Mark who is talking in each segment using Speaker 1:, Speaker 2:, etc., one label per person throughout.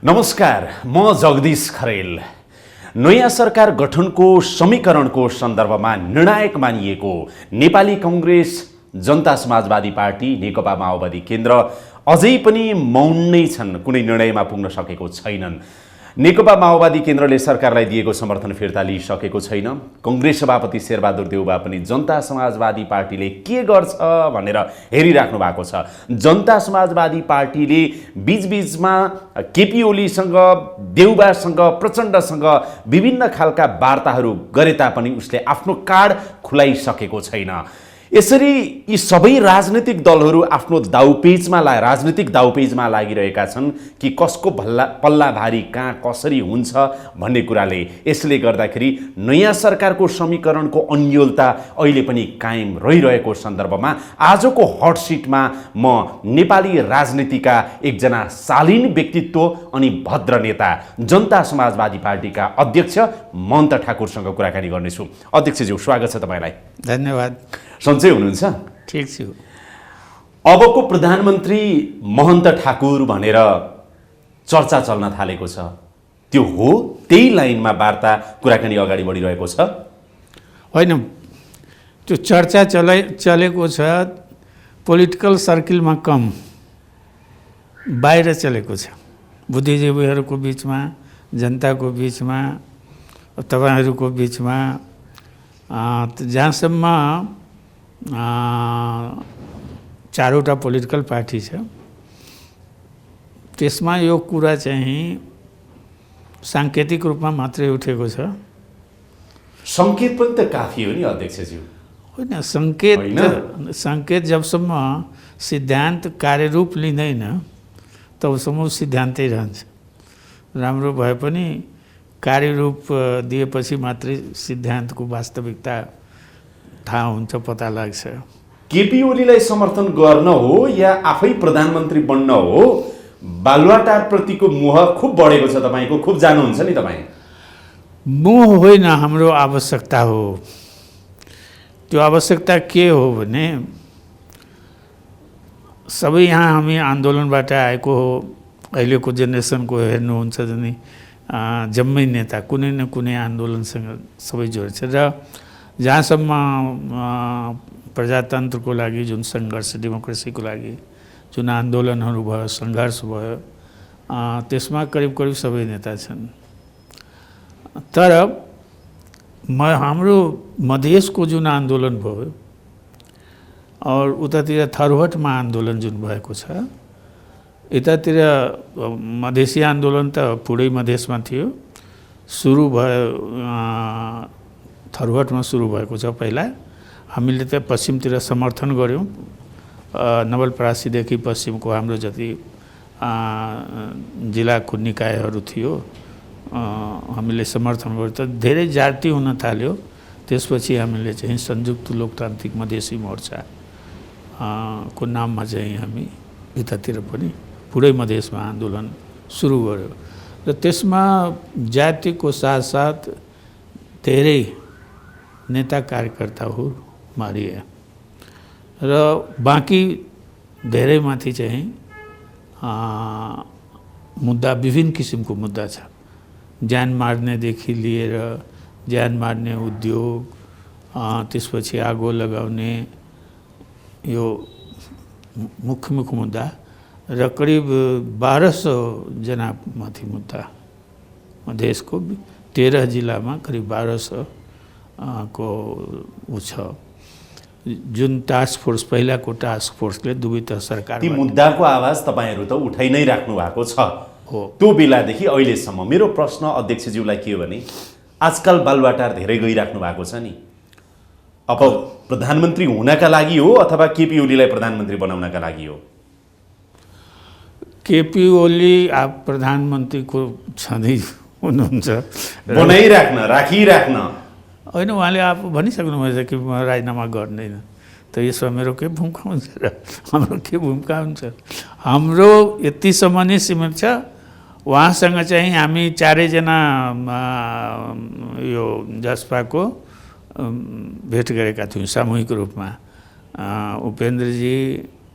Speaker 1: नमस्कार, म जगदीश खरेल। नयाँ सरकार गठनको समीकरणको सन्दर्भमा निर्णायक मानिएको नेपाली कांग्रेस, जनता समाजवादी पार्टी, नेकपा माओवादी केन्द्र अझै पनि मौन नै छन्, कुनै निर्णयमा पुग्न सकेको छैनन्। नेकपा माओवादी केन्द्रले सरकारलाई दिएको समर्थन फिर्ता लिइसकेको छैन। कांग्रेस सभापति शेरबहादुर देउबा पनि जनता समाजवादी पार्टीले के गर्छ भनेर हेरिराख्नु भएको छ। जनता समाजवादी पार्टीले बीचबीचमा केपी ओलीसँग, देउबासँग, प्रचण्डसँग विभिन्न खालका वार्ताहरू गरे तापनि उसले आफ्नो कार्ड खुलाइसकेको छैन। यसरी यी सबै राजनीतिक दलहरू आफ्नो राजनीतिक दाउपेचमा लागिरहेका छन् कि कसको पल्ला भारी कहाँ कसरी हुन्छ भन्ने कुराले। यसले गर्दाखेरि नयाँ सरकारको समीकरणको अन्योलता अहिले पनि कायम रहिरहेको सन्दर्भमा आजको हट सिटमा म नेपाली राजनीतिका एकजना शालीन व्यक्तित्व अनि भद्र नेता जनता समाजवादी पार्टीका अध्यक्ष महन्त ठाकुरसँग कुराकानी गर्नेछु। अध्यक्षज्यू, स्वागत छ तपाईलाई।
Speaker 2: धन्यवाद।
Speaker 1: सन्चै हुनुहुन्छ?
Speaker 2: ठीक छु।
Speaker 1: अबको प्रधानमन्त्री महन्त ठाकुर भनेर चर्चा चल्न थालेको छ। त्यो हो? त्यही लाइनमा वार्ता कुराकानी अगाडि बढिरहेको छ?
Speaker 2: होइन, त्यो चर्चा चलेको छ पोलिटिकल सर्कलमा, कम बाहिर चलेको छ। बुद्धिजीवीहरूको बिचमा, जनताको बिचमा, तपाईहरूको बिचमा, जहाँसम्म चारवटा पोलिटिकल पार्टी छ त्यसमा यो कुरा चाहिँ सांकेतिक रूपमा मात्रै उठेको छ।
Speaker 1: संकेत पनि त काफी हो नि अध्यक्षज्यू।
Speaker 2: होइन, संकेत जबसम्म सिद्धान्त कार्यरूप लिँदैन तबसम्म सिद्धान्तै रहन्छ। राम्रो भए पनि कार्यरूप दिएपछि मात्रै सिद्धान्तको वास्तविकता थाहा हुन्छ, पत्ता लाग्छ।
Speaker 1: केपी ओलीलाई समर्थन गर्न हो या आफै प्रधानमन्त्री बन्न हो, बालुवाटार प्रतिको मोह खुब बढेको छ तपाईको, खुब जानुहुन्छ नि तपाई।
Speaker 2: मोह होइन, हाम्रो आवश्यकता हो। त्यो आवश्यकता के हो भने सबै यहाँ हामी आन्दोलनबाट आएको हो। अहिलेको जेनेरेसनको हेर्नुहुन्छ भने जम्मै नेता कुनै न कुनै आन्दोलनसँग सबै जोडिन्छ र जहाँसम्म प्रजातन्त्रको लागि जुन सङ्घर्ष, डेमोक्रेसीको लागि जुन आन्दोलनहरू भयो, सङ्घर्ष भयो, त्यसमा करिब करिब सबै नेता छन्। तर हाम्रो मधेसको जुन आन्दोलन भयो और उतातिर थरहटमा आन्दोलन जुन भएको छ, यतातिर मधेसी आन्दोलन त पुरै मधेसमा थियो। सुरु भयो थरहटमा सुरु भएको छ। पहिला हामीले त पश्चिमतिर समर्थन गऱ्यौँ। नवलपरासीदेखि पश्चिमको हाम्रो जति जिल्लाको निकायहरू थियो हामीले समर्थन गऱ्यौँ। त धेरै जाति हुन थाल्यो। त्यसपछि हामीले चाहिँ संयुक्त लोकतान्त्रिक मधेसी मोर्चा को नाममा चाहिँ हामी यतातिर पनि पुरै मधेसमा आन्दोलन सुरु गर्यो र त्यसमा जातिको साथसाथ धेरै नेता कार्यकर्ताहरू मारिए र बाँकी धेरै माथि चाहिँ मुद्दा, विभिन्न किसिमको मुद्दा छ। ज्यान मार्नेदेखि लिएर ज्यान मार्ने उद्योग, त्यसपछि आगो लगाउने, यो मुख्य मुद्दा र करिब 1200 जना माथि मुद्दा। देशको 13 जिल्लामा करिब 1200 को उ छ। जुन टास्क फोर्स, पहिलाको टास्क फोर्सले दुवै सरकार
Speaker 1: ती मुद्दाको आवाज तपाईहरू त उठाइ नै राख्नु भएको छ
Speaker 2: हो।
Speaker 1: त्यो बेलादेखि अहिलेसम्म मेरो प्रश्न अध्यक्षज्यूलाई के हो भने आजकल बालुवाटार धेरै गइराख्नु भएको छ नि। अब प्रधानमन्त्री हुनका लागि हो अथवा केपी ओलीलाई प्रधानमन्त्री बनाउनका लागि हो?
Speaker 2: केपी ओली प्रधानमन्त्रीको छँदै हुनुहुन्छ,
Speaker 1: राखिराख्न
Speaker 2: होइन। उहाँले आफू भनिसक्नु भएछ कि म राजीनामा गर्दैन। त यसमा मेरो के भूमिका हुन्छ र हाम्रो के भूमिका हुन्छ? हाम्रो यतिसम्म नै सीमित छ। उहाँसँग चाहिँ हामी चारैजना यो जसपाको भेट गरेका थियौँ सामूहिक रूपमा। उपेन्द्रजी,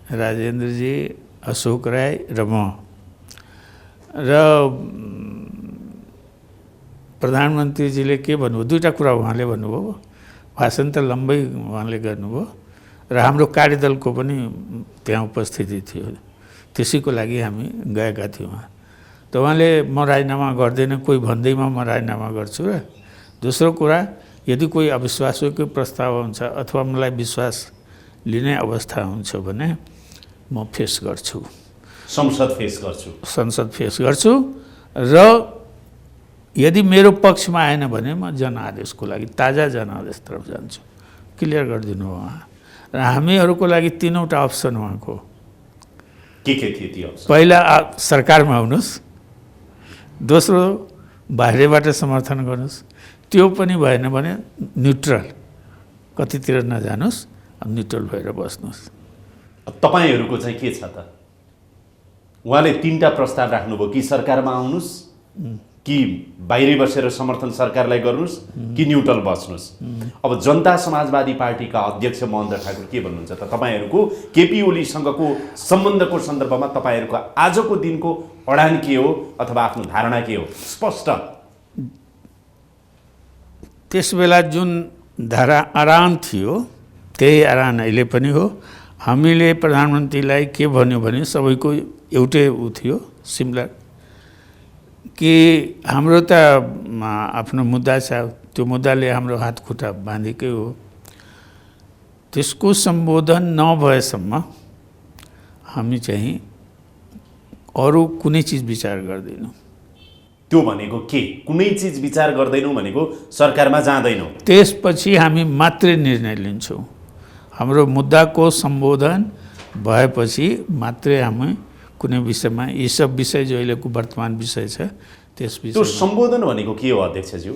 Speaker 2: राजेन्द्रजी, अशोक राय र म। र प्रधानमन्त्रीजीले के भन्नुभयो, दुईवटा कुरा उहाँले भन्नुभयो। भाषण त लम्बै उहाँले गर्नुभयो र हाम्रो कार्यदलको पनि त्यहाँ उपस्थिति थियो, त्यसैको लागि हामी गएका थियौँ। त उहाँले म राजीनामा गर्दैन, कोही भन्दैमा म राजीनामा गर्छु र दोस्रो कुरा, यदि कोही अविश्वासको प्रस्ताव हुन्छ अथवा मलाई विश्वास लिने अवस्था हुन्छ भने म फेस गर्छु, संसद फेस गर्छु र यदि मेरो पक्षमा आएन भने म जनआदेशको लागि, ताजा जनआदेशतर्फ जान्छु। क्लियर गरिदिनु हो उहाँ। र हामीहरूको लागि तीनवटा अप्सन उहाँको
Speaker 1: के थिए ती अप्सन?
Speaker 2: पहिला सरकारमा आउनुहोस्, दोस्रो बाहिरबाट समर्थन गर्नुहोस्, त्यो पनि भएन भने न्युट्रल, कतितिर नजानुहोस्, न्युट्रल भएर बस्नुहोस्।
Speaker 1: तपाईँहरूको चाहिँ के छ त? उहाँले तीनटा प्रस्ताव राख्नुभयो कि सरकारमा आउनुहोस्, कि बाहिरै बसेर समर्थन सरकारलाई गर्नुहोस्, कि न्युट्रल बस्नुहोस्। अब जनता समाजवादी पार्टीका अध्यक्ष महेन्द्र ठाकुर के भन्नुहुन्छ त? तपाईँहरूको केपी ओलीसँगको सम्बन्धको सन्दर्भमा तपाईँहरूको आजको दिनको अडान के हो अथवा आफ्नो धारणा के हो? स्पष्ट।
Speaker 2: त्यसबेला जुन अडान थियो त्यही अडान अहिले पनि हो। हामीले प्रधानमन्त्रीलाई के भन्यो भने सबैको एउटै उ थियो, सिमिलर, कि हाम्रो त आफ्नो मुद्दा छ, त्यो मुद्दाले हाम्रो हात खुट्टा बाँधेकै हो, त्यसको सम्बोधन नभएसम्म हामी चाहिँ अरू कुनै चिज विचार गर्दैनौँ।
Speaker 1: त्यो भनेको के? कुनै चिज विचार गर्दैनौँ भनेको सरकारमा जाँदैनौँ,
Speaker 2: त्यसपछि हामी मात्रै निर्णय लिन्छौँ। हाम्रो मुद्दाको सम्बोधन भएपछि मात्रै हामी कुनै विषयमा, यी सब विषय जो अहिलेको वर्तमान विषय छ त्यस विषय।
Speaker 1: त्यो सम्बोधन भनेको के हो अध्यक्षज्यू?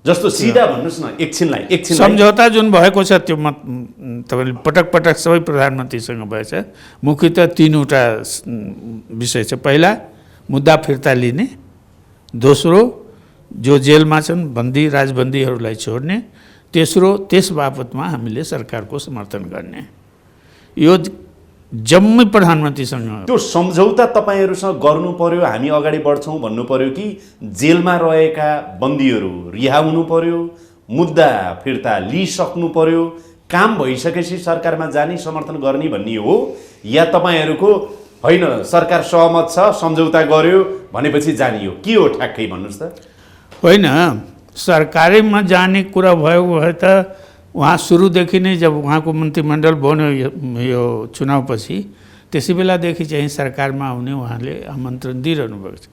Speaker 1: जस्तो सिधा भन्नुहोस् न, एकछिनलाई
Speaker 2: सम्झौता जुन भएको छ त्यो तपाईँले पटक पटक सबै प्रधानमन्त्रीसँग भएछ। मुख्यतः तीनवटा विषय छ। पहिला मुद्दा फिर्ता लिने, दोस्रो जो जेलमा छन् बन्दी राजबन्दीहरूलाई छोड्ने, तेस्रो त्यस बापतमा हामीले सरकारको समर्थन गर्ने। यो जम्मै प्रधानमन्त्रीसँग।
Speaker 1: त्यो सम्झौता तपाईँहरूसँग गर्नु पर्यो, हामी अगाडि बढ्छौँ भन्नु पर्यो, कि जेलमा रहेका बन्दीहरू रिहा हुनु पर्यो, मुद्दा फिर्ता लिइसक्नु पर्यो, काम भइसकेपछि सरकारमा जाने समर्थन गर्ने भन्ने हो, या तपाईँहरूको होइन सरकार सहमत छ सम्झौता गर्यो भनेपछि जाने हो? के हो ठ्याक्कै भन्नुहोस् त?
Speaker 2: होइन, सरकारमा जाने कुरा भयो भए त उहाँ सुरुदेखि नै जब उहाँको मन्त्रीमण्डल बन्यो यो चुनावपछि, त्यसै बेलादेखि चाहिँ सरकारमा आउने उहाँले आमन्त्रण दिइरहनु भएको छ।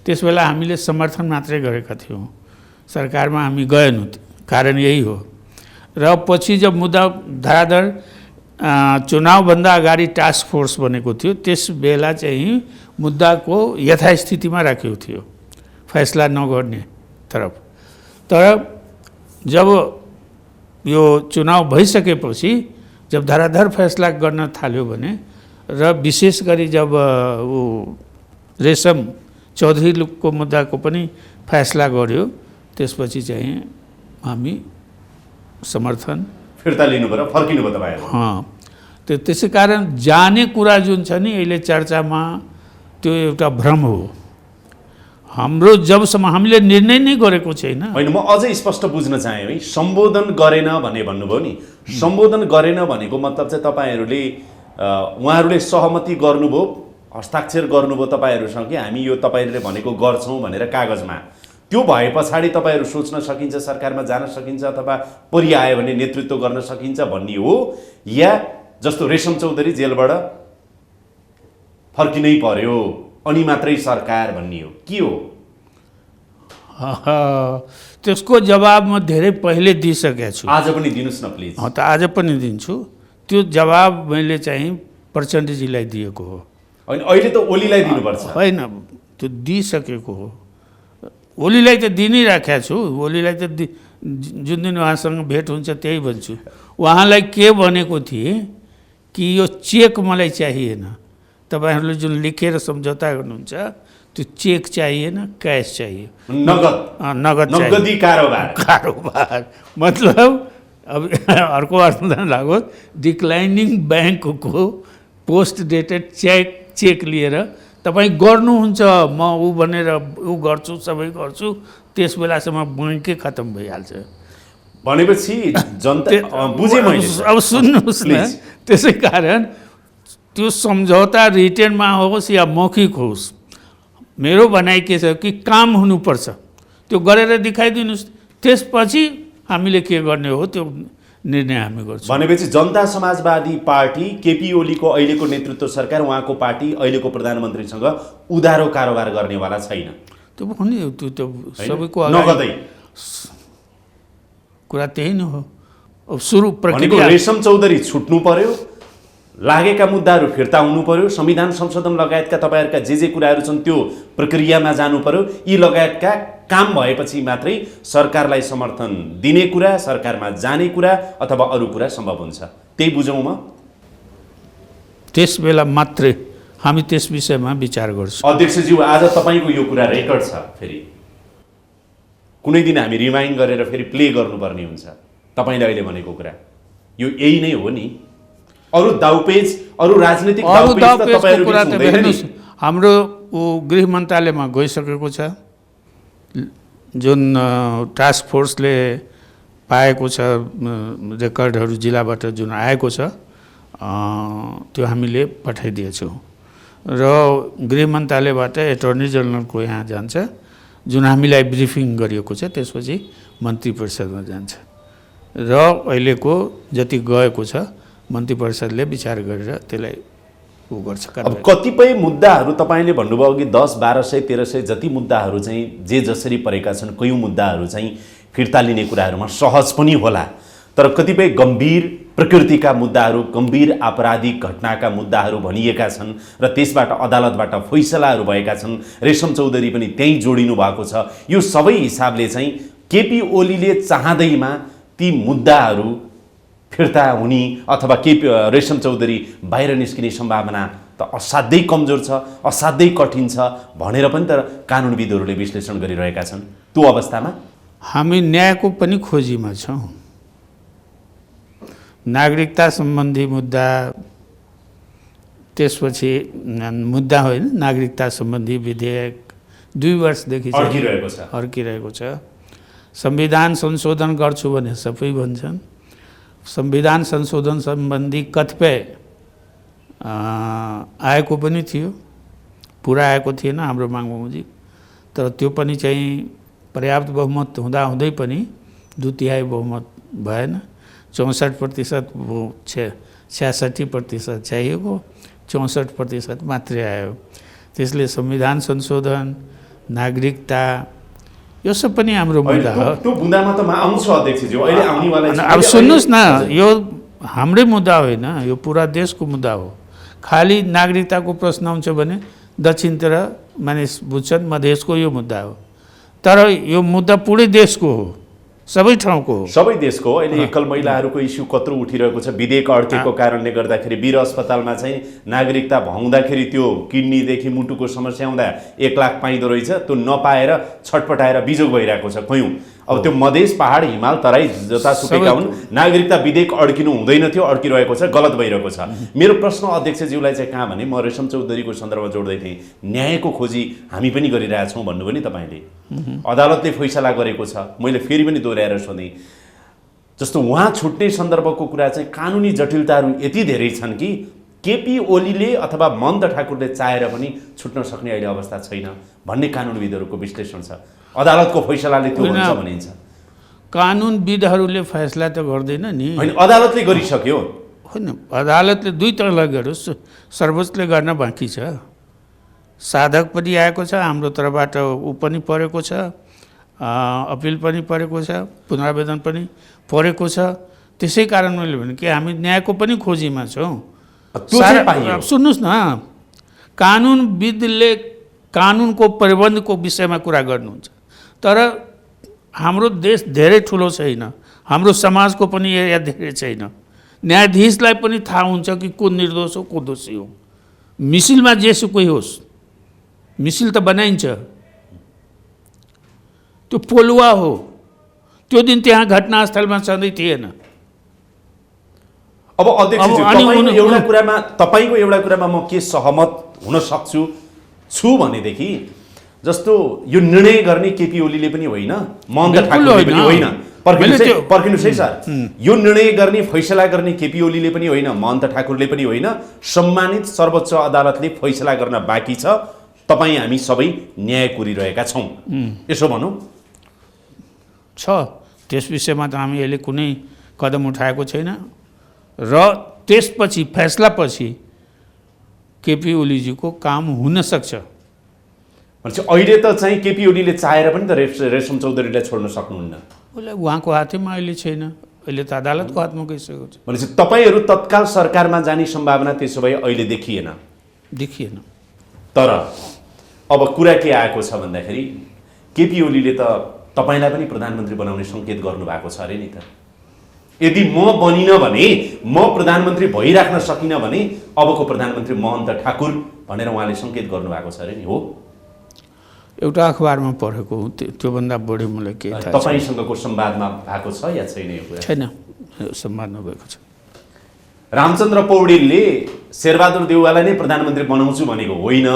Speaker 2: त्यस बेला हामीले समर्थन मात्रै गरेका थियौँ, सरकारमा हामी गएनौँ, कारण यही हो। र पछि जब मुद्दा धराधर चुनावभन्दा अगाडि टास्क फोर्स बनेको थियो, त्यस बेला चाहिँ मुद्दाको यथास्थितिमा राखेको थियो, फैसला नगर्ने तरफ। तर जब यो चुनाव भइसकेपछि जब धराधर फैसला गर्न थाल्यो भने, र विशेष गरी जब ऊ रेशम चौधरीको मुद्दाको पनि फैसला गर्यो, त्यसपछि चाहिँ हामी समर्थन
Speaker 1: फिर्ता लिनुभयो, फर्किनु भयो तपाईँहरू?
Speaker 2: त्यसै कारण जाने कुरा जुन छ नि अहिले चर्चामा, त्यो एउटा भ्रम हो। हाम्रो जबसम्म हामीले निर्णय नै गरेको छैन।
Speaker 1: होइन, म अझै स्पष्ट बुझ्न चाहेँ है। सम्बोधन गरेन भने भन्नुभयो नि, सम्बोधन गरेन भनेको मतलब चाहिँ तपाईँहरूले उहाँहरूले सहमति गर्नुभयो, हस्ताक्षर गर्नुभयो तपाईँहरूसँग कि हामी यो तपाईँहरूले भनेको गर्छौँ भनेर कागजमा। त्यो भए पछाडि तपाईँहरू सोच्न सकिन्छ सरकारमा जान सकिन्छ अथवा परिआयो भने नेतृत्व गर्न सकिन्छ भन्ने हो, या जस्तो रेशम चौधरी जेलबाट फर्किनै पर्यो अनि मात्रै सरकार भन्ने हो, के हो?
Speaker 2: त्यसको जवाब म धेरै पहिले दिइसकेको छु।
Speaker 1: आज पनि दिनुहोस् न प्लिज।
Speaker 2: त आज पनि दिन्छु। त्यो जवाब मैले चाहिँ प्रचण्डजीलाई दिएको हो।
Speaker 1: होइन, अहिले त ओलीलाई दिनुपर्छ।
Speaker 2: होइन, त्यो दिइसकेको हो। ओलीलाई त दिनै राखेको छु। ओलीलाई त जुन दिन उहाँसँग भेट हुन्छ त्यही भन्छु। उहाँलाई के भनेको थिएँ कि यो चेक मलाई चाहिएन, तपाईँहरूले जुन लेखेर सम्झौता गर्नुहुन्छ त्यो चेक चाहिएन, क्यास चाहियो,
Speaker 1: नगदी
Speaker 2: कारोबार। मतलब अब अर्को अर्थ लागोस्, डिक्लाइनिङ ब्याङ्कको पोस्ट डेटेड चेक लिएर तपाईँ गर्नुहुन्छ म ऊ भनेर ऊ गर्छु सबै गर्छु, त्यस बेलासम्म बैंकै खत्म भइहाल्छ।
Speaker 1: भनेपछि जनता बुझे मैले।
Speaker 2: अब सुन्नुहोस् न,
Speaker 1: प्लिज।
Speaker 2: त्यसै कारण त्यो सम्झौता रिटेनमा होस् या मौखिक होस्, मेरो भनाइ के छ कि काम हुनुपर्छ, त्यो गरेर देखाइदिनुहोस्, त्यसपछि हामीले के गर्ने हो त्यो निर्णय हामी गर्छौँ।
Speaker 1: भनेपछि जनता समाजवादी पार्टी केपी ओलीको अहिलेको नेतृत्व सरकार, उहाँको पार्टी अहिलेको प्रधानमन्त्रीसँग उधारो कारोबार गर्नेवाला छैन।
Speaker 2: त्यो पनि त्यो त सबैको
Speaker 1: नगदै
Speaker 2: कुरा त्यही नै हो। अब सुरु
Speaker 1: भनेको
Speaker 2: प्रक्रिया
Speaker 1: रेशम चौधरी छुट्नु पर्यो, लागेका मुद्दाहरू फिर्ता हुनु पर्यो, संविधान संशोधन लगायतका तपाईँहरूका जे कुराहरू छन् त्यो प्रक्रियामा जानु पर्यो। यी लगायतका काम भएपछि मात्रै सरकारलाई समर्थन दिने कुरा, सरकारमा जाने कुरा अथवा अरू कुरा सम्भव हुन्छ। त्यही बुझौँ म।
Speaker 2: त्यस बेला मात्रै हामी त्यस विषयमा विचार गर्छौँ।
Speaker 1: अध्यक्षज्यू, आज तपाईँको यो कुरा रेकर्ड छ, फेरि कुनै दिन हामी रिमाइन्ड गरेर फेरि प्ले गर्नुपर्ने हुन्छ तपाईँले अहिले भनेको कुरा। यो यही नै हो नि। अरू दाउपेच, अरू राजनीतिक दाउपेच त तपाईँहरू
Speaker 2: कुरा त
Speaker 1: बिच हुँदैन नि।
Speaker 2: हेर्नुहोस्, हाम्रो गृह मन्त्रालयमा गइसकेको छ, जुन टास्क फोर्सले पाएको छ रेकर्डहरू जिल्लाबाट जुन आएको छ त्यो हामीले पठाइदिएछौँ र गृह मन्त्रालयबाट एटर्नी जनरलको यहाँ जान्छ, जुन हामीलाई ब्रिफिङ गरिएको छ, त्यसपछि मन्त्री परिषदमा जान्छ र अहिलेको जति गएको छ मन्त्री परिषदले विचार गरेर त्यसलाई उ गर्छ।
Speaker 1: अब कतिपय मुद्दाहरू तपाईँले भन्नुभयो कि 10, 1200, 1300 जति मुद्दाहरू चाहिँ जे जसरी परेका छन्, कयौँ मुद्दाहरू चाहिँ फिर्ता लिने कुराहरूमा सहज पनि होला, तर कतिपय गम्भीर प्रकृतिका मुद्दाहरू, गम्भीर आपराधिक घटनाका मुद्दाहरू भनिएका छन् र त्यसबाट अदालतबाट फैसलाहरू भएका छन्। रेशम चौधरी पनि त्यहीँ जोडिनु भएको छ। यो सबै हिसाबले चाहिँ केपी ओलीले चाहँदैमा ती मुद्दाहरू फिर्ता हुने अथवा रेशम चौधरी बाहिर निस्किने सम्भावना त असाध्यै कमजोर छ, असाध्यै कठिन छ भनेर पनि त कानुनविदहरूले विश्लेषण गरिरहेका छन्। त्यो अवस्थामा
Speaker 2: हामी न्यायको पनि खोजीमा छौँ। नागरिकता सम्बन्धी मुद्दा, त्यसपछि मुद्दा होइन, नागरिकता सम्बन्धी विधेयक 2 वर्षदेखि अड्किरहेको छ। संविधान संशोधन गर्छु भने सबै भन्छन्। संविधान संशोधन सम्बन्धी कतिपय आएको पनि थियो, पुरा आएको थिएन हाम्रो माग बमोजिम, तर त्यो पनि चाहिँ पर्याप्त बहुमत हुँदाहुँदै पनि 2/3 बहुमत भएन। 64% 66% चाहिएको, 64% मात्रै आयो। त्यसले संविधान संशोधन, नागरिकता, यो सब पनि हाम्रो मुद्दा हो।
Speaker 1: त्यो बुँदामा त म आउँछु अध्यक्षज्यू, अहिले आउनेवाला छ।
Speaker 2: अब सुन्नुहोस् न, यो हाम्रै मुद्दा होइन, यो पुरा देशको मुद्दा हो। खालि नागरिकताको प्रश्न आउँछ भने दक्षिणतिर मानिस बुझ्छन् मधेसको यो मुद्दा हो, तर यो मुद्दा पुरै देशको हो, सबै ठाउँको हो,
Speaker 1: सबै देशको। अहिले एकल महिलाहरूको इस्यु कत्रो उठिरहेको छ। विधेयक अड्केको कारणले गर्दाखेरि वीर अस्पतालमा चाहिँ नागरिकता भउँदाखेरि त्यो किडनीदेखि मुटुको समस्या हुँदा 1 लाख पाइँदो रहेछ, त्यो नपाएर छटपटाएर बिजोग भइरहेको छ कयौँ। अब त्यो मधेस, पहाड, हिमाल, तराई जतासुकैका हुन्, नागरिकता विधेयक अड्किनु हुँदैन थियो, अड्किरहेको छ, गलत भइरहेको छ। मेरो प्रश्न अध्यक्षज्यूलाई चाहिँ कहाँ भने, म रेशम चौधरीको सन्दर्भमा जोड्दै थिएँ, न्यायको खोजी हामी पनि गरिरहेछौँ भन्नुभयो नि तपाईँले। अदालतले फैसला गरेको छ, मैले फेरि पनि दोहोऱ्याएर सोधेँ, जस्तो उहाँ छुट्ने सन्दर्भको कुरा चाहिँ कानुनी जटिलताहरू यति धेरै छन् कि केपी ओलीले अथवा मन्द ठाकुरले चाहेर पनि छुट्न सक्ने अहिले अवस्था छैन भन्ने कानुनविदहरूको विश्लेषण छ। अदालतको फैसलाले त्यो हुन्छ भनिन्छ।
Speaker 2: कानुनविदहरूले फैसला त गर्दैन नि,
Speaker 1: होइन, अदालतले गरिसक्यो।
Speaker 2: होइन, अदालतले 2 तहलाई गर्यो, सर्वोच्चले गर्न बाँकी छ। साधक पनि आएको छ, हाम्रो तर्फबाट ऊ पनि परेको छ, अपिल पनि परेको छ, पुनरावेदन पनि परेको छ। त्यसै कारण मैले भने कि हामी न्यायको पनि खोजीमा छौँ। सुन्नुहोस् न, कानुनविदले कानुनको प्रबन्धको विषयमा कुरा गर्नुहुन्छ, तर हाम्रो देश धेरै ठुलो छैन, हाम्रो समाजको पनि एरिया धेरै छैन। न्यायाधीशलाई पनि थाहा हुन्छ कि को निर्दोष हो, को दोषी हो। मिसिलमा जेसुकै होस्, मिसिल त बनाइन्छ, त्यो पोलुवा हो, त्यो दिन त्यहाँ घटनास्थलमा सधैँ थिएन।
Speaker 1: अब अध्यक्षज्यू, तपाईँको एउटा कुरामा म के सहमत हुन सक्छु, छु भनेदेखि जस्तो यो निर्णय गर्ने केपी ओलीले पनि होइन, महन्त ठाकुरले पनि होइन, पर्खिनुहोस् है सर, यो निर्णय गर्ने फैसला गर्ने केपी ओलीले पनि होइन, महन्त ठाकुरले पनि होइन, सम्मानित सर्वोच्च अदालतले फैसला गर्न बाँकी छ। तपाईँ हामी सबै न्याय कोरिरहेका छौँ, यसो भनौँ
Speaker 2: छ। त्यस विषयमा त हामी अहिले कुनै कदम उठाएको छैन र त्यसपछि फैसलापछि केपी ओलीजीको काम हुन सक्छ।
Speaker 1: भनेपछि अहिले त चाहिँ केपी ओलीले चाहेर पनि त रेशम चौधरीलाई छोड्न सक्नुहुन्न।
Speaker 2: उसलाई उहाँको हातैमा अहिले छैन, अहिले त अदालतको हातमा गइसकेको छ।
Speaker 1: भनेपछि तपाईँहरू तत्काल सरकारमा जाने सम्भावना त्यसो भए अहिले
Speaker 2: देखिएन।
Speaker 1: तर अब कुरा के आएको छ भन्दाखेरि केपी ओलीले त तपाईँलाई पनि प्रधानमन्त्री बनाउने सङ्केत गर्नुभएको छ अरे नि त। यदि म बनिनँ भने, म प्रधानमन्त्री भइराख्न सकिनँ भने अबको प्रधानमन्त्री महन्त ठाकुर भनेर उहाँले सङ्केत गर्नुभएको छ अरे नि। हो,
Speaker 2: एउटा अखबारमा पढेको हो, त्योभन्दा बढी मलाई के थाहा छ।
Speaker 1: तपाईँसँगको संवादमा भएको छ या छैन यो कुरा?
Speaker 2: छैन, संवाद नभएको छ।
Speaker 1: रामचन्द्र पौडेलले शेरबहादुर देउवालाई नै प्रधानमन्त्री बनाउँछु भनेको होइन,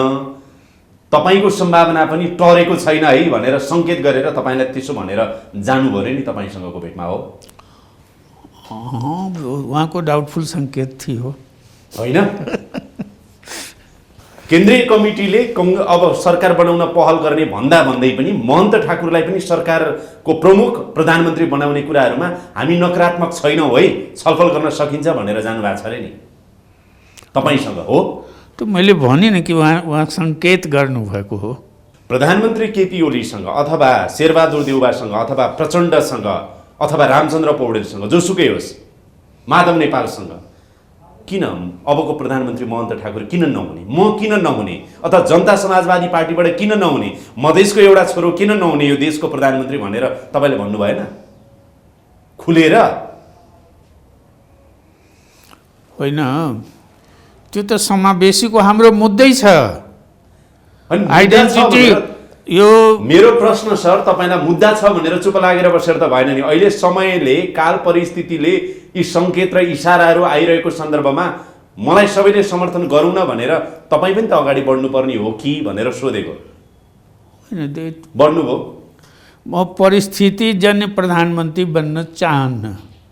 Speaker 1: तपाईँको सम्भावना पनि टरेको छैन है भनेर सङ्केत गरेर तपाईँलाई त्यसो भनेर जानुभयो अरे नि तपाईँसँगको भेटमा। हो,
Speaker 2: उहाँको डाउटफुल सङ्केत थियो
Speaker 1: होइन? केन्द्रीय कमिटीले अब सरकार बनाउन पहल गर्ने भन्दै पनि महन्त ठाकुरलाई पनि सरकारको प्रमुख प्रधानमन्त्री बनाउने कुराहरूमा हामी नकारात्मक छैनौँ है, छलफल गर्न सकिन्छ भनेर जानुभएको छ अरे नि तपाईँसँग। हो,
Speaker 2: त मैले भने कि उहाँ सङ्केत गर्नुभएको हो।
Speaker 1: प्रधानमन्त्री केपी ओलीसँग अथवा शेरबहादुर देउवासँग अथवा प्रचण्डसँग अथवा रामचन्द्र पौडेलसँग, जोसुकै होस्, माधव नेपालसँग किन अबको प्रधानमन्त्री महन्त ठाकुर किन नहुने, म किन नहुने, अथवा जनता समाजवादी पार्टीबाट किन नहुने, मधेसको एउटा छोरो किन नहुने यो देशको प्रधानमन्त्री भनेर तपाईँले भन्नु भएन खुलेर?
Speaker 2: होइन, त्यो त समावेशीको हाम्रो मुद्दै छ। आइडेन्टिटी यो
Speaker 1: मेरो प्रश्न सर, तपाईँलाई मुद्दा छ भनेर चुप लागेर बसेर त भएन नि। अहिले समयले, काल परिस्थितिले यी सङ्केत र इसाराहरू आइरहेको सन्दर्भमा मलाई सबैले समर्थन गरौँ न भनेर तपाईँ पनि त अगाडि बढ्नुपर्ने हो कि भनेर सोधेको। बढ्नुभयो?
Speaker 2: म परिस्थितिजन्य प्रधानमन्त्री बन्न चाहन्न।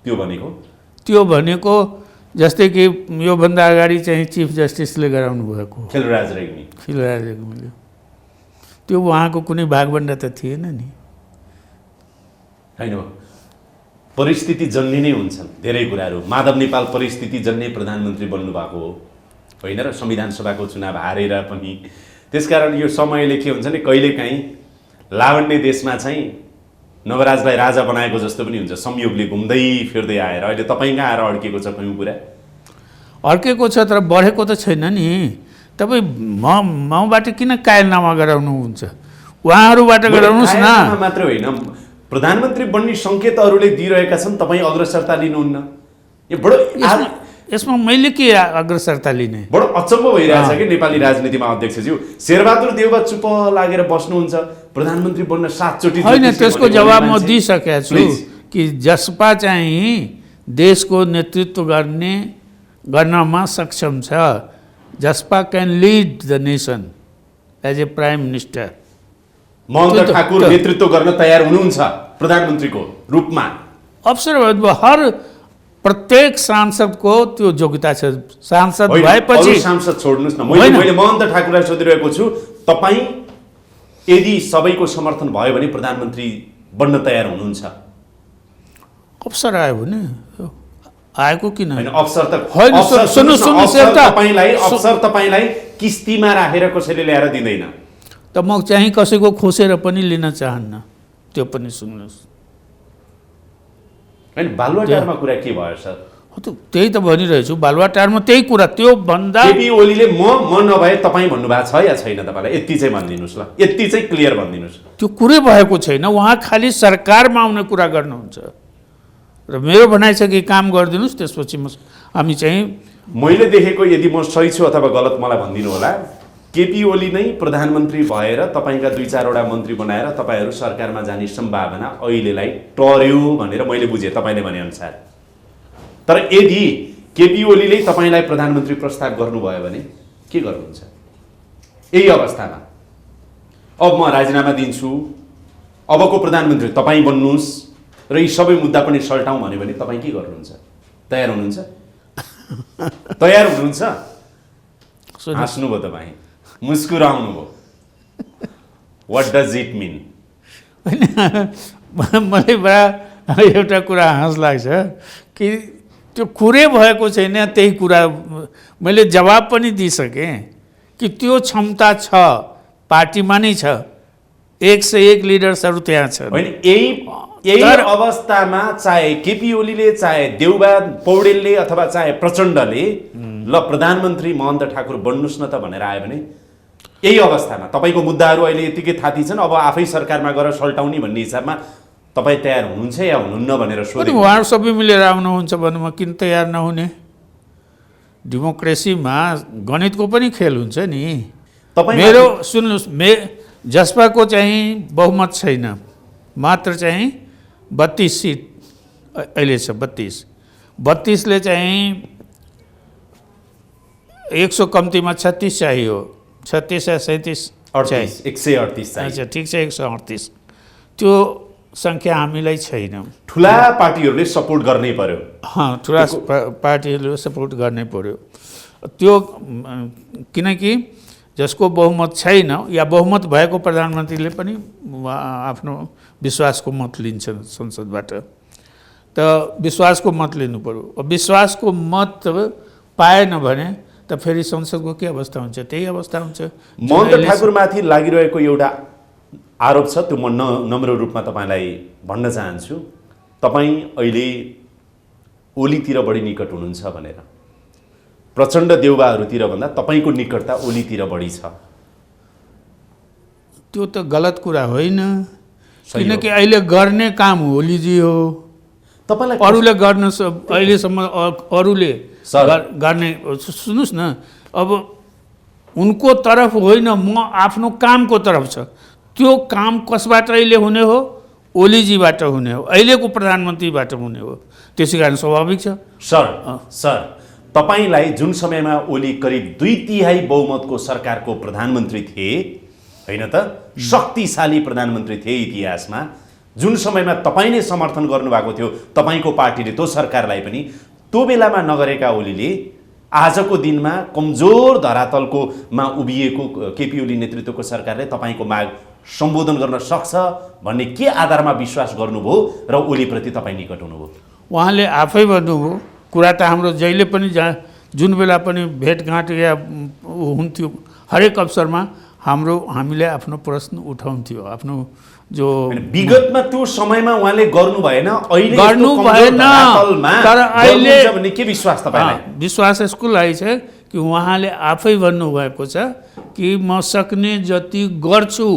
Speaker 1: त्यो भनेको
Speaker 2: जस्तै कि योभन्दा अगाडि चाहिँ चिफ जस्टिसले गराउनु भएको
Speaker 1: खिलराज रेग्मीले,
Speaker 2: त्यो उहाँको कुनै भागभन्डा त थिएन नि।
Speaker 1: होइन, परिस्थिति जन्य नै हुन्छन् धेरै कुराहरू। माधव नेपाल परिस्थिति जन्य प्रधानमन्त्री बन्नुभएको हो होइन र संविधान सभाको चुनाव हारेर पनि। त्यसकारण यो समयले के हुन्छ नि, कहिलेकाहीँ लावण्य देशमा चाहिँ नवराजलाई राजा बनाएको जस्तो पनि हुन्छ, संयोगले घुम्दै फिर्दै आएर अहिले तपाईँ कहाँ आएर अड्केको छ कयौँ कुरा?
Speaker 2: अड्केको छ तर बढेको त छैन नि। तपाईँ मबाट किन कायलनामा गराउनुहुन्छ? उहाँहरूबाट गराउनुहोस् न।
Speaker 1: मात्र होइन, प्रधानमन्त्री बन्ने सङ्केतहरूले दिइरहेका छन्, तपाईँ अग्रसरता लिनुहुन्न। यो बडो
Speaker 2: यसमा मैले के अग्रसरता लिने?
Speaker 1: बडो अचम्म भइरहेछ कि नेपाली राजनीतिमा अध्यक्षज्यू। शेरबहादुर देउवा चुप लागेर बस्नुहुन्छ, प्रधानमन्त्री बन्न 7 चोटि
Speaker 2: होइन, त्यसको जवाब म दिइसकेको छु कि जसपा चाहिँ देशको नेतृत्व गर्नमा सक्षम छ। Jaspa can lead the nation as a prime minister.
Speaker 1: Mahanta Thakur नेतृत्व गर्न तयार हुनुहुन्छ प्रधानमन्त्रीको रूपमा?
Speaker 2: अवसर हर प्रत्येक सांसदको त्यो योग्यता छ। सांसद भएपछि
Speaker 1: सांसद छोड्नुहोस् न, मैले महन्त ठाकुरलाई सोधिरहेको छु, तपाईँ यदि सबैको समर्थन भयो भने प्रधानमन्त्री बन्न तयार हुनुहुन्छ?
Speaker 2: अवसर आयो भने आएको किन
Speaker 1: होइन? अवसर त
Speaker 2: होइन,
Speaker 1: अवसर तपाईँलाई किस्तीमा राखेर कसैले ल्याएर दिँदैन
Speaker 2: त। म चाहिँ कसैको खोसेर पनि लिन चाहन्न, त्यो पनि सुन्नुहोस्।
Speaker 1: होइन, बालुवाटारमा कुरा के भयो सर?
Speaker 2: त्यही त भनिरहेछु, बालुवाटारमा त्यही कुरा। त्यो भन्दा
Speaker 1: केपी ओलीले म नभए तपाईँ भन्नुभएको छ या छैन? तपाईँलाई यति चाहिँ भनिदिनुहोस् ल, यति चाहिँ क्लियर भनिदिनुहोस्।
Speaker 2: त्यो कुरै भएको छैन। उहाँ खालि सरकारमा आउने कुरा गर्नुहुन्छ र मेरो भनाइ छ कि काम गरिदिनुहोस्, त्यसपछि हामी चाहिँ
Speaker 1: मैले देखेको, यदि म सही छु अथवा गलत मलाई भनिदिनु होला, केपी ओली नै प्रधानमन्त्री भएर तपाईँका 2-4वटा मन्त्री बनाएर तपाईँहरू सरकारमा जाने सम्भावना अहिलेलाई टर्यो भनेर मैले बुझेँ तपाईँले भनेअनुसार। तर यदि केपी ओलीले तपाईँलाई प्रधानमन्त्री प्रस्ताव गर्नुभयो भने के गर्नुहुन्छ? यही अवस्थामा अब म राजीनामा दिन्छु, अबको प्रधानमन्त्री तपाईँ बन्नुहोस् र यी सबै मुद्दा पनि सल्टाउँ भन्यो भने तपाईँ के गर्नुहुन्छ? तयार हुनुहुन्छ? तयार हुनुहुन्छ? हाँस्नुभयो तपाईँ, मुस्कुराउनु भयो। What does it mean?
Speaker 2: मलाई बडा एउटा कुरा हाँस लाग्छ कि त्यो कुरै भएको छैन। त्यही कुरा मैले जवाब पनि दिइसकेँ कि त्यो क्षमता छ, पार्टीमा नै छ, 101 लिडर्सहरू त्यहाँ छ।
Speaker 1: यही अवस्थामा चाहे केपी ओलीले, चाहे देउबा पौडेलले अथवा चाहे प्रचण्डले ल प्रधानमन्त्री महन्त ठाकुर बन्नुहोस् न त भनेर आयो भने यही अवस्थामा तपाईँको मुद्दाहरू अहिले यतिकै थाती छन्, अब आफै सरकारमा गएर सल्टाउने भन्ने हिसाबमा तपाईँ तयार हुनुहुन्छ या हुनुहुन्न भनेर सोधेँ।
Speaker 2: उहाँहरू सबै मिलेर आउनुहुन्छ भन्नुमा किन तयार नहुने? डेमोक्रेसीमा गणितको पनि खेल हुन्छ नि। मेरो सुन्नुहोस्, जसपाको चाहिँ बहुमत छैन, मात्र चाहिँ 32 सिट अहिले छ। 32ले चाहिँ 100 कम्तीमा 36 चाहियो, 36 या 37 चाहियो,
Speaker 1: 138 चाहियो।
Speaker 2: अच्छा ठिक छ, 138 त्यो सङ्ख्या हामीलाई छैन।
Speaker 1: ठुला पार्टीहरूले सपोर्ट गर्नै पर्यो।
Speaker 2: ठुला पार्टीहरूले सपोर्ट गर्नै पर्यो त्यो, किनकि जसको बहुमत छैन या बहुमत भएको प्रधानमन्त्रीले पनि आफ्नो विश्वासको मत लिन्छन् संसदबाट। त विश्वासको मत लिनु पर्यो। विश्वासको मत पाएन भने त फेरि संसदको के अवस्था हुन्छ? त्यही अवस्था हुन्छ।
Speaker 1: महन्त ठाकुरमाथि लागिरहेको एउटा आरोप छ, त्यो म नम्र रूपमा तपाईँलाई भन्न चाहन्छु। तपाईँ अहिले ओलीतिर बढी निकट हुनुहुन्छ भनेर, प्रचण्ड देउबाहरूतिर भन्दा तपाईँको निकटता ओलीतिर बढी छ।
Speaker 2: त्यो त गलत कुरा होइन, किनकि अहिले गर्ने काम ओलीजी हो। तपाईँलाई अरूले गर्न अहिलेसम्म अरूले गर्ने, सुन्नुहोस् न, अब उनको तरफ होइन, म आफ्नो कामको तरफ छ। त्यो काम कसबाट अहिले हुने हो? ओलीजीबाट हुने हो, अहिलेको प्रधानमन्त्रीबाट हुने हो। त्यसै कारण स्वाभाविक छ।
Speaker 1: सर तपाईँलाई जुन समयमा ओली करिब 2/3 बहुमतको सरकारको प्रधानमन्त्री थिए, होइन त, शक्तिशाली प्रधानमन्त्री थिए इतिहासमा, जुन समयमा तपाईँले समर्थन गर्नुभएको थियो तपाईँको पार्टीले त्यो सरकारलाई पनि, त्यो बेलामा नगरेका ओलीले आजको दिनमा कमजोर धरातलकोमा उभिएको केपी ओली नेतृत्वको सरकारले तपाईँको माग सम्बोधन गर्न सक्छ भन्ने के आधारमा विश्वास गर्नुभयो र ओलीप्रति तपाईँ निकट हुनुभयो?
Speaker 2: उहाँले आफै भन्नुभयो। कुरा त हाम्रो जहिले पनि जुन बेला पनि भेटघाट या हुन्थ्यो, हरेक अवसरमा हामीले आफ्नो प्रश्न उठाउँथ्यो। आफ्नो जो
Speaker 1: विगतमा त्यो समयमा उहाँले गर्नु भएन, अहिले
Speaker 2: गर्नु भएन, तर अहिले
Speaker 1: भन्ने के विश्वास तपाईँलाई?
Speaker 2: विश्वास यसको लागि छ कि उहाँले आफै भन्नुभएको छ कि म सक्ने जति गर्छु,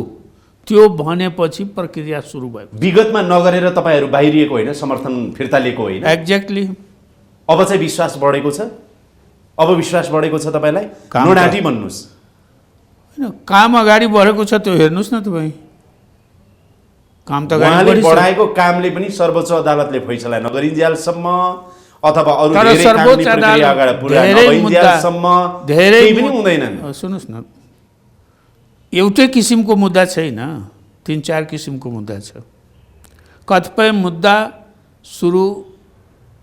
Speaker 2: त्यो भनेपछि प्रक्रिया सुरु भयो।
Speaker 1: विगतमा नगरेर तपाईँहरू बाहिरिएको होइन, समर्थन फिर्ता लिएको होइन।
Speaker 2: एक्ज्याक्टली।
Speaker 1: अब चाहिँ विश्वास बढेको छ? अब विश्वास बढेको छ तपाईँलाई? नोडाटी भन्नुहोस्।
Speaker 2: होइन, काम अगाडि बढेको छ, त्यो हेर्नुहोस् न तपाईँ। काम त
Speaker 1: उहाँले बढाएको कामले पनि सर्वोच्च अदालतले फैसला नगरिन्जेलसम्म अथवा अरू धेरै
Speaker 2: सर्वोच्च अदालत धेरै
Speaker 1: पनि हुँदैनन्।
Speaker 2: सुन्नुहोस् न, एउटै किसिमको मुद्दा छैन, 3-4 किसिमको मुद्दा छ। कतिपय मुद्दा सुरु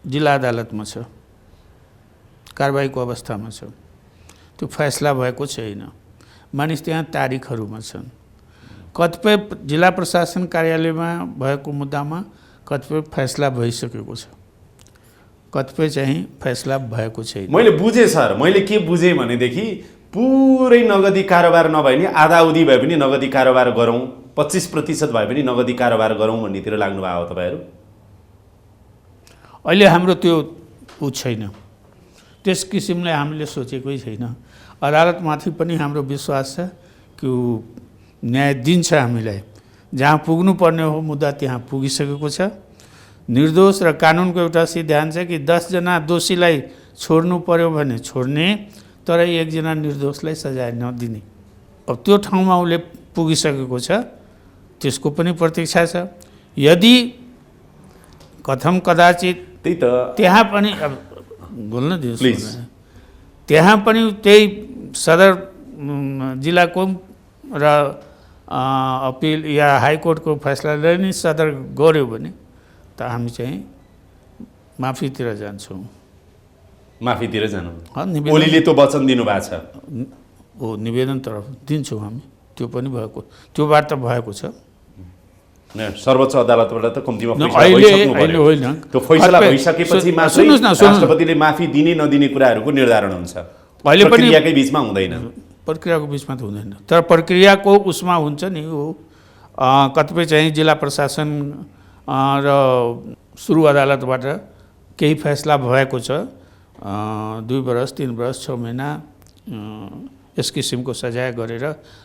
Speaker 2: जिल्ला अदालतमा छ, कारबाहीको अवस्थामा छ, त्यो फैसला भएको छैन, मानिस त्यहाँ तारिखहरूमा छन्। कतिपय जिल्ला प्रशासन कार्यालयमा भएको मुद्दामा कतिपय फैसला भइसकेको छ, कतिपय चाहिँ फैसला भएको छैन।
Speaker 1: मैले बुझेँ सर, मैले के बुझेँ भनेदेखि पुरै नगदी कारोबार नभए नि आधाउधी भए पनि नगदी कारोबार गरौँ, 25% भए पनि नगदी कारोबार गरौँ भन्नेतिर लाग्नुभयो हो तपाईँहरू?
Speaker 2: अहिले हाम्रो त्यो छैन, त्यस किसिमले हामीले सोचेकै छैन। अदालतमाथि पनि हाम्रो विश्वास छ कि न्याय दिन्छ हामीलाई। जहाँ पुग्नुपर्ने हो मुद्दा त्यहाँ पुगिसकेको छ। निर्दोष र कानुनको एउटा सिद्धान्त छ कि 10 जना दोषीलाई छोड्नु पर्यो भने छोड्ने, तर 1 जना निर्दोषलाई सजाय नदिने। अब त्यो ठाउँमा उसले पुगिसकेको छ, त्यसको पनि प्रतीक्षा छ। यदि कथम कदाचित
Speaker 1: त्यही त
Speaker 2: त्यहाँ पनि अब बोल्न दिनुहोस्,
Speaker 1: प्लिज,
Speaker 2: त्यहाँ पनि त्यही सदर जिल्लाको र अपिल या हाइकोर्टको फैसलाले नै सदर गर्यो भने त हामी चाहिँ माफीतिर जान्छौँ।
Speaker 1: माफीतिर जानु
Speaker 2: निवेदन
Speaker 1: ओलीले त्यो वचन दिनुभएको छ।
Speaker 2: हो, निवेदनतर्फ दिन्छौँ हामी, त्यो पनि भएको, त्यो वार्ता भएको छ।
Speaker 1: सर्वोच्च अदालतबाट त कम्तीमा फैसला
Speaker 2: अहिले
Speaker 1: भइसक्नु पर्यो।
Speaker 2: होइन,
Speaker 1: त्यो फैसला भइसकेपछि मात्रै राष्ट्रपतिले माफी दिने नदिने कुराहरूको निर्धारण हुन्छ।
Speaker 2: अहिले पनि
Speaker 1: प्रक्रियाकै बिचमा हुँदैन,
Speaker 2: प्रक्रियाको बिचमा त हुँदैन, तर प्रक्रियाको उसमा हुन्छ नि। हो, कतिपय चाहिँ जिल्ला प्रशासन र सुरु अदालतबाट केही फैसला भएको छ, 2 वर्ष 3 वर्ष 6 महिना यस किसिमको सजाय गरेर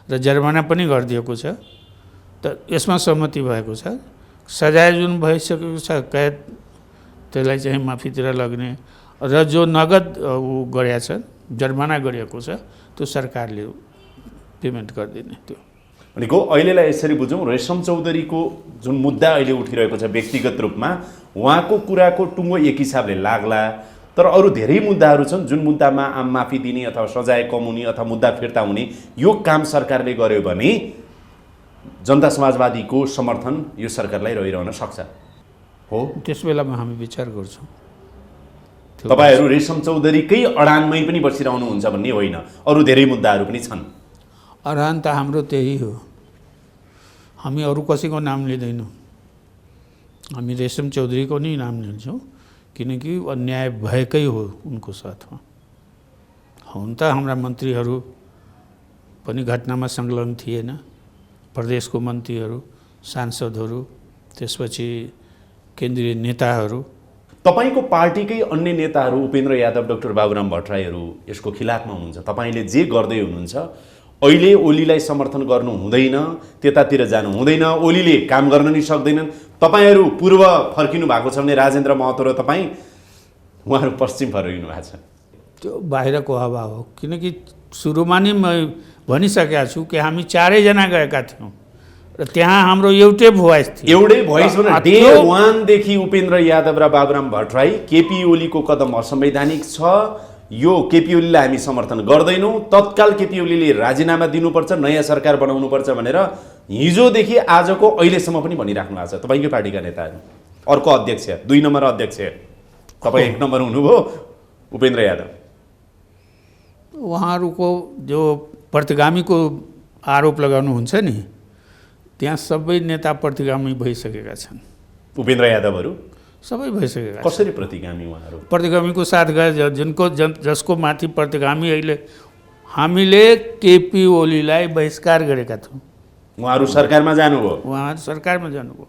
Speaker 2: र जरिमाना पनि गरिदिएको छ। त यसमा सहमति भएको छ। सजाय जुन भइसकेको छ कैद, त्यसलाई चाहिँ माफीतिर लग्ने र जो नगद गरेको छ, जरिमाना गरिएको छ, त्यो सरकारले पेमेन्ट गरिदिने। त्यो
Speaker 1: भनेको अहिलेलाई यसरी बुझौँ, रेशम चौधरीको जुन मुद्दा अहिले उठिरहेको छ व्यक्तिगत रूपमा, उहाँको कुराको टुङ्गो एक हिसाबले लाग्ला, तर अरू धेरै मुद्दाहरू छन् जुन मुद्दामा आम माफी दिने अथवा सजाय कम हुने अथवा मुद्दा फिर्ता हुने यो काम सरकारले गर्यो भने जनता समाजवादीको समर्थन यो सरकारलाई रहिरहन सक्छ। हो,
Speaker 2: त्यस बेलामा हामी विचार गर्छौँ।
Speaker 1: तपाईँहरू रेशम चौधरीकै अडानमै पनि बसिरहनुहुन्छ भन्ने होइन, अरू धेरै मुद्दाहरू पनि छन्।
Speaker 2: अडान त हाम्रो त्यही हो, हामी अरू कसैको नाम लिँदैनौँ, हामी रेशम चौधरीको नै नाम लिन्छौँ, किनकि अन्याय भएकै हो उनको साथमा। हुन त हाम्रा मन्त्रीहरू पनि घटनामा संलग्न थिएन, प्रदेशको मन्त्रीहरू, सांसदहरू, त्यसपछि केन्द्रीय नेताहरू।
Speaker 1: तपाईँको पार्टीकै अन्य नेताहरू उपेन्द्र यादव, डाक्टर बाबुराम भट्टराईहरू यसको खिलाफमा हुनुहुन्छ। तपाईँले जे गर्दै हुनुहुन्छ, अहिले ओलीलाई समर्थन गर्नु हुँदैन, त्यतातिर जानु हुँदैन, ओलीले काम गर्न नि सक्दैनन्। तपाईँहरू पूर्व फर्किनु भएको छ भने राजेन्द्र महतो र तपाईँ, उहाँहरू पश्चिम फर्किनु भएको छ।
Speaker 2: त्यो बाहिरको हावा हो, किनकि सुरुमा नै म भनिसकेका छु कि हामी 4 जना गएका थियौँ र त्यहाँ हाम्रो एउटै भोइस थियो।
Speaker 1: एउटै भोइस भने डे 1 देखि उपेन्द्र यादव र बाबुराम भट्टराई केपी ओलीको कदम असंवैधानिक छ, यो केपी ओलीलाई हामी समर्थन गर्दैनौँ, तत्काल केपी ओलीले राजीनामा दिनुपर्छ, नयाँ सरकार बनाउनुपर्छ भनेर हिजोदेखि आजको अहिलेसम्म पनि भनिराख्नु भएको छ तपाईँकै पार्टीका नेताहरू। अर्को अध्यक्ष, 2 नम्बर अध्यक्ष, तपाईँ 1 नम्बर हुनुभयो उपेन्द्र यादव।
Speaker 2: उहाँहरूको जो प्रतिगामीको आरोप लगाउनुहुन्छ नि, त्यहाँ सबै नेता प्रतिगामी भइसकेका छन्।
Speaker 1: उपेन्द्र यादवहरू
Speaker 2: सबै भइसकेका छन्।
Speaker 1: कसरी प्रतिगामी उहाँहरू?
Speaker 2: प्रतिगामीको साथ गए, जसको माथि प्रतिगामी अहिले हामीले केपी ओलीलाई बहिष्कार गरेका थियौँ।
Speaker 1: उहाँहरू सरकारमा जानुभयो,
Speaker 2: उहाँहरू सरकारमा जानुभयो।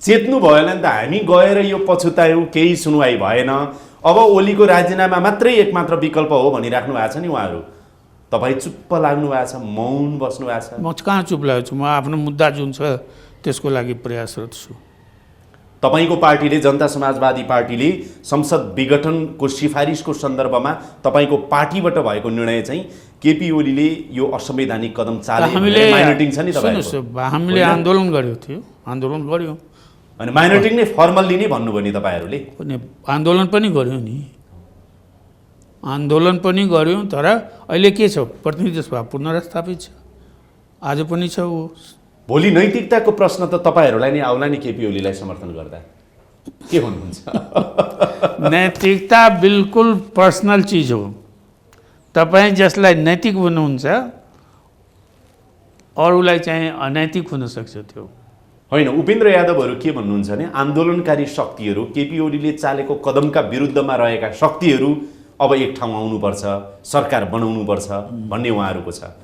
Speaker 1: चेत्नु भएन नि त, हामी गएर यो पछुतायौँ, केही सुनवाई भएन, अब ओलीको राजीनामा मात्रै एकमात्र विकल्प हो भनिराख्नु भएको छ नि उहाँहरू। तपाईँ चुप्प लाग्नु भएको छ, मौन बस्नु भएको छ।
Speaker 2: म कहाँ चुप लागेको छु, म आफ्नो मुद्दा जुन छ त्यसको लागि प्रयासरत छु।
Speaker 1: तपाईँको पार्टीले, जनता समाजवादी पार्टीले संसद विघटनको सिफारिसको सन्दर्भमा तपाईँको पार्टीबाट भएको निर्णय चाहिँ केपी ओलीले यो असंवैधानिक कदम चाले भनेर माइनोटिङ छ नि तपाईँको।
Speaker 2: हामीले आन्दोलन गर्यो थियो, आन्दोलन गर्यौँ,
Speaker 1: अनि माइनोटिङ नै फर्मल्ली नै भन्नुभयो नि तपाईँहरूले।
Speaker 2: आन्दोलन पनि गर्यौँ नि, आन्दोलन पनि गऱ्यौँ, तर अहिले के छ, प्रतिनिधि सभा पुनर्स्थापित छ, आज पनि छ। ऊ
Speaker 1: भोलि नैतिकताको प्रश्न त तपाईँहरूलाई नै आउला नि केपी ओलीलाई समर्थन गर्दा, के भन्नुहुन्छ?
Speaker 2: नैतिकता बिल्कुल पर्सनल चिज हो। तपाईँ जसलाई नैतिक भन्नुहुन्छ अरूलाई चाहिँ अनैतिक हुन सक्छ। त्यो
Speaker 1: होइन, उपेन्द्र यादवहरू के भन्नुहुन्छ भने आन्दोलनकारी शक्तिहरू, केपी ओलीले चालेको कदमका विरुद्धमा रहेका शक्तिहरू अब एक ठाउँ आउनुपर्छ, सरकार बनाउनुपर्छ भन्ने उहाँहरूको छ।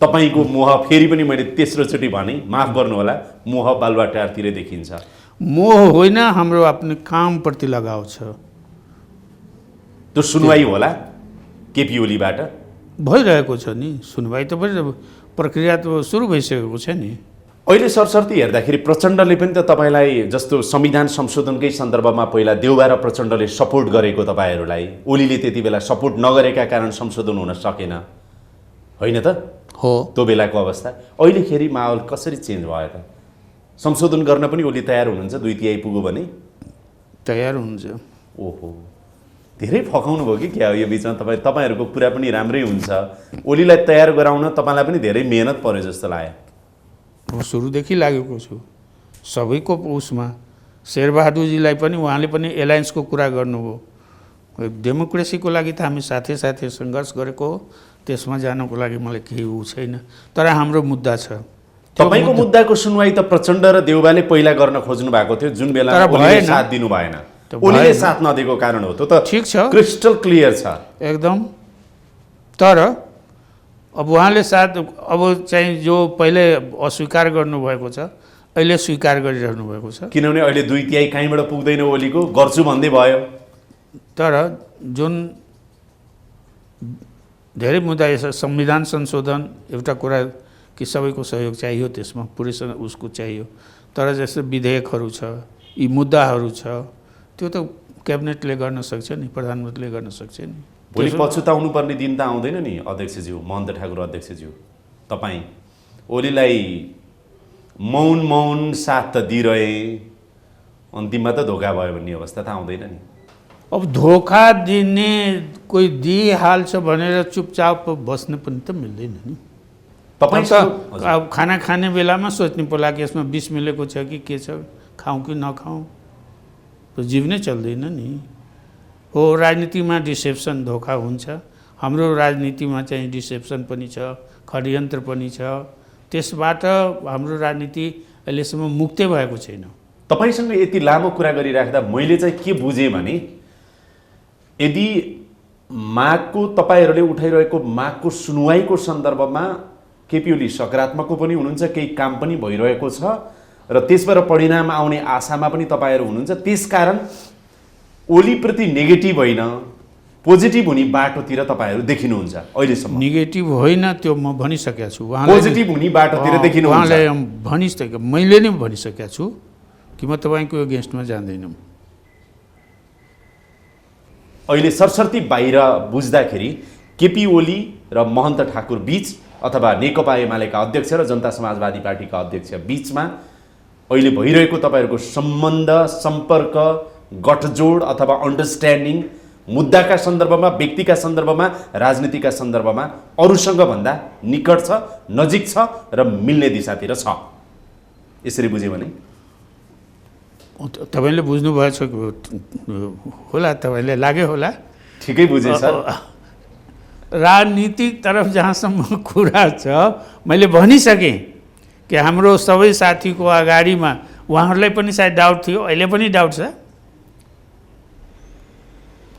Speaker 1: तपाईँको मोह फेरि पनि मैले तेस्रोचोटि भने, माफ गर्नुहोला, मोह बालुवाटारतिर देखिन्छ।
Speaker 2: मोह होइन, हाम्रो आफ्नो कामप्रति लगाव छ।
Speaker 1: त्यो सुनवाई होला केपी ओलीबाट
Speaker 2: भइरहेको छ नि, सुनवाई त प्रक्रिया त सुरु भइसकेको छ नि।
Speaker 1: अहिले सरसर्ती हेर्दाखेरि प्रचण्डले पनि त तपाईँलाई जस्तो संविधान संशोधनकै सन्दर्भमा पहिला देउबा र प्रचण्डले सपोर्ट गरेको तपाईँहरूलाई, ओलीले त्यति बेला सपोर्ट नगरेका कारण संशोधन हुन सकेन, होइन त?
Speaker 2: हो,
Speaker 1: त्यो बेलाको अवस्था। अहिलेखेरि माहौल कसरी चेन्ज भयो त? संशोधन गर्न पनि ओली तयार हुनुहुन्छ 2/3 पुग्यो भने?
Speaker 2: तयार हुन्छ।
Speaker 1: ओहो, धेरै फकाउनु भयो कि क्या हो यो बिचमा? तपाईँहरूको कुरा पनि राम्रै हुन्छ, ओलीलाई तयार गराउन तपाईँलाई पनि धेरै मेहनत पर्यो जस्तो लाग्यो।
Speaker 2: म सुरुदेखि लागेको छु सबैको उसमा। शेरबहादुरजीलाई पनि उहाँले पनि एलायन्सको कुरा गर्नुभयो। डेमोक्रेसीको लागि त हामी साथै साथै सङ्घर्ष गरेको हो, त्यसमा जानको लागि मलाई केही ऊ छैन। तर हाम्रो मुद्दा छ।
Speaker 1: तपाईँको मुद्दाको सुनवाई त प्रचण्ड र देउबाले पहिला गर्न खोज्नु भएको थियो, जुन बेला ओलीले साथ दिनु भएन। ओलीले साथ नदिएको कारण हो, त्यो त
Speaker 2: ठिक छ,
Speaker 1: क्रिस्टल क्लियर छ
Speaker 2: एकदम। तर अब उहाँले साथ अब चाहिँ जो पहिले अस्वीकार गर्नुभएको छ, अहिले स्वीकार गरिरहनु भएको छ।
Speaker 1: किनभने अहिले 2/3 कहीँबाट पुग्दैन ओलीको, गर्छु भन्दै भयो।
Speaker 2: तर जुन धेरै मुद्दा यसो संविधान संशोधन एउटा कुरा कि सबैको सहयोग चाहियो, त्यसमा पुरै उसको चाहियो। तर जस्तो विधेयकहरू छ, यी मुद्दाहरू छ, त्यो त क्याबिनेटले गर्न सक्छ नि, प्रधानमन्त्रीले गर्न सक्छ नि।
Speaker 1: भोलि पछुताउनु पर्ने दिन त आउँदैन नि अध्यक्षज्यू, महन्त ठाकुर अध्यक्षज्यू? तपाईँ ओलीलाई मौन साथ त दिइरहे, अन्तिममा त धोका भयो भन्ने अवस्था त आउँदैन नि?
Speaker 2: अब धोका दिने कोही दिइहाल्छ भनेर चुपचाप बस्न पनि त मिल्दैन नि।
Speaker 1: तपाईँ
Speaker 2: अब खाना खाने बेलामा सोच्नु पर्ला कि यसमा विष मिलेको छ कि के छ, खाउँ कि नखाउँ, त जीव नै चल्दैन नि। हो, राजनीतिमा डिसेप्सन धोका हुन्छ, हाम्रो राजनीतिमा चाहिँ डिसेप्सन पनि छ, षड्यन्त्र पनि छ। त्यसबाट हाम्रो राजनीति अहिलेसम्म मुक्तै भएको छैन।
Speaker 1: तपाईँसँग यति लामो कुरा गरिराख्दा मैले चाहिँ के बुझेँ भने, यदि मागको तपाईँहरूले उठाइरहेको मागको सुनवाईको सन्दर्भमा केपी ओली सकारात्मकको पनि हुनुहुन्छ, केही काम पनि भइरहेको छ र त्यसबाट परिणाम आउने आशामा पनि तपाईँहरू हुनुहुन्छ। त्यसकारण ओलीप्रति नेगेटिभ होइन, पोजिटिभ हुने बाटोतिर तपाईँहरू देखिनुहुन्छ अहिलेसम्म?
Speaker 2: नेगेटिभ होइन, त्यो म भनिसकेको छु।
Speaker 1: पोजिटिभ हुने बाटोतिर देखिनुहुन्छ?
Speaker 2: उहाँले भनिसकेको, मैले नै भनिसकेको छु कि म तपाईँको एगेन्स्टमा जाँदैन।
Speaker 1: अहिले सरसर्ती बाहिर बुझ्दाखेरि केपी ओली र महन्त ठाकुर बीच अथवा नेकपा एमालेका अध्यक्ष र जनता समाजवादी पार्टीका अध्यक्ष बीचमा अहिले भइरहेको तपाईँहरूको सम्बन्ध, सम्पर्क, गठजोड अथवा अन्डरस्ट्यान्डिङ मुद्दाका सन्दर्भमा, व्यक्तिका सन्दर्भमा, राजनीतिका सन्दर्भमा अरूसँग भन्दा निकट छ, नजिक छ र मिल्ने दिशातिर छ, यसरी बुझ्यो भने?
Speaker 2: तपाईँले बुझ्नुभएछ होला, तपाईँले लाग्यो होला।
Speaker 1: ठिकै बुझेँ सर।
Speaker 2: राजनीतिक तरफ जहाँसम्म कुरा छ, मैले भनिसकेँ कि हाम्रो सबै साथीको अगाडिमा उहाँहरूलाई पनि सायद डाउट थियो, अहिले पनि डाउट छ।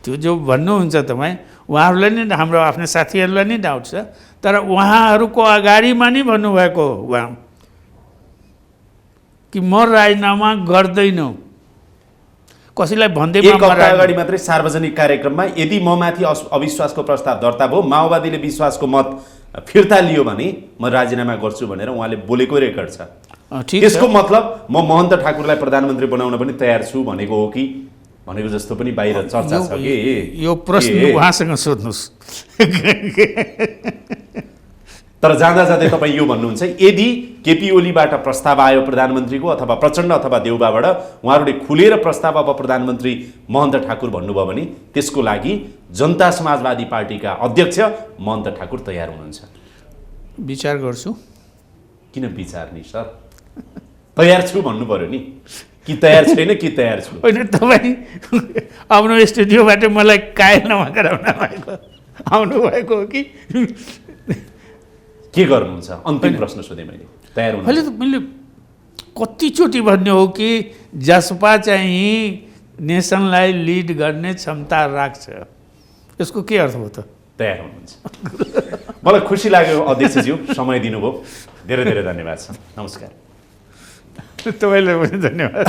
Speaker 2: त्यो जो भन्नुहुन्छ तपाईँ, उहाँहरूलाई नै, हाम्रो आफ्नो साथीहरूलाई नै डाउट छ। तर उहाँहरूको अगाडिमा नै भन्नुभएको उहाँ कि म राजीनामा गर्दैनौ, कसैलाई भन्दै
Speaker 1: एक हप्ता अगाडि मात्रै सार्वजनिक कार्यक्रममा यदि म माथि अविश्वासको प्रस्ताव दर्ता भयो, माओवादीले विश्वासको मत फिर्ता लियो भने म राजीनामा गर्छु भनेर उहाँले बोलेको रेकर्ड छ। त्यसको मतलब म महन्त ठाकुरलाई प्रधानमन्त्री बनाउन पनि तयार छु भनेको हो कि भनेको जस्तो पनि बाहिर चर्चा छ कि?
Speaker 2: यो प्रश्न उहाँसँग सोध्नुहोस्।
Speaker 1: तर जाँदा जाँदै तपाईँ यो भन्नुहुन्छ, यदि केपी ओलीबाट प्रस्ताव आयो प्रधानमन्त्रीको अथवा प्रचण्ड अथवा देउबाबाट, उहाँहरूले खुलेर प्रस्ताव अब प्रधानमन्त्री महन्त ठाकुर भन्नुभयो भने त्यसको लागि जनता समाजवादी पार्टीका अध्यक्ष महन्त ठाकुर तयार हुनुहुन्छ?
Speaker 2: विचार गर्छु।
Speaker 1: किन विचार नि सर? तयार छु भन्नु पर्यो नि, कि तयार छैन कि तयार छु?
Speaker 2: होइन, तपाईँ आफ्नो स्टुडियोबाट मलाई कायल नगराउन भएको आउनुभएको हो कि
Speaker 1: के गर्नुहुन्छ? अन्तिम प्रश्न सोधेँ मैले। तयार हुनु?
Speaker 2: अहिले त मैले कतिचोटि भन्ने हो कि जसपा चाहिँ नेसनलाई लिड गर्ने क्षमता राख्छ, यसको के अर्थ हो त?
Speaker 1: तयार हुनुहुन्छ? मलाई खुसी लाग्यो अध्यक्षज्यू, समय दिनुभयो, धेरै धेरै धन्यवाद छ। नमस्कार।
Speaker 2: तपाईँलाई पनि धन्यवाद।